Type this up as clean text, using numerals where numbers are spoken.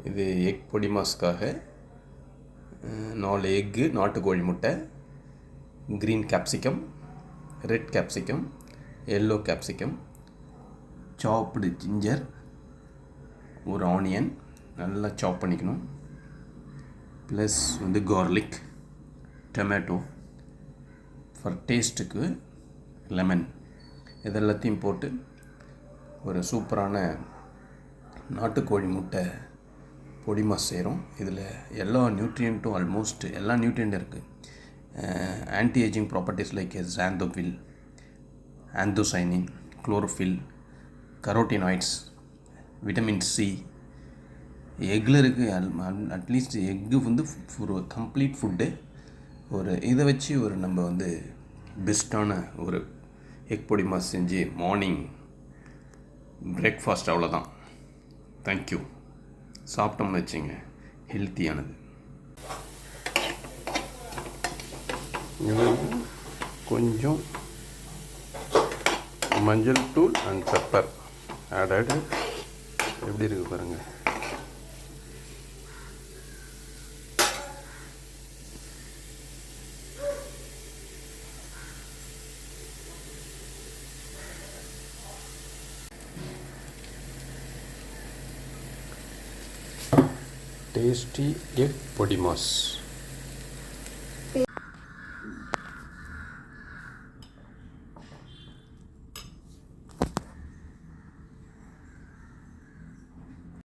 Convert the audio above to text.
இது எக் பொடி மாஸ்க்காக 4 எக்கு, நாட்டுக்கோழி முட்டை, green capsicum, red capsicum, yellow capsicum, சாப்டு ஜிஞ்சர், ஒரு ஆனியன் நல்லா சாப் பண்ணிக்கணும், ப்ளஸ் வந்து கார்லிக், டொமேட்டோ, ஃபார் டேஸ்ட்டுக்கு லெமன், இதெல்லாத்தையும் போட்டு ஒரு சூப்பரான நாட்டுக்கோழி முட்டை பொடி மாஸ் செய்கிறோம். இதில் எல்லா நியூட்ரியண்ட்டும் ஆல்மோஸ்ட் எல்லா நியூட்ரியண்ட்டும் இருக்குது. Anti aging properties like xanthophyll, anthocyanin, chlorophyll, carotenoids, vitamin C எக்கில் இருக்குது. அட்லீஸ்ட் எக்கு வந்து ஒரு கம்ப்ளீட் ஃபுட்டு. ஒரு இதை வச்சு ஒரு நம்ம வந்து பெஸ்ட்டான ஒரு எக் பொடி மாஸ் செஞ்சு மார்னிங் பிரேக்ஃபாஸ்ட் அவ்வளோதான். தேங்க்யூ. சாப்பிட்டோம்னு வச்சுங்க, ஹெல்த்தியானது. இது கொஞ்சம் மஞ்சள் தூள் அண்ட் பெப்பர் ஆடட். எப்படி இருக்குது பாருங்கள். டேஸ்டி எக் பொடி மாஸ்.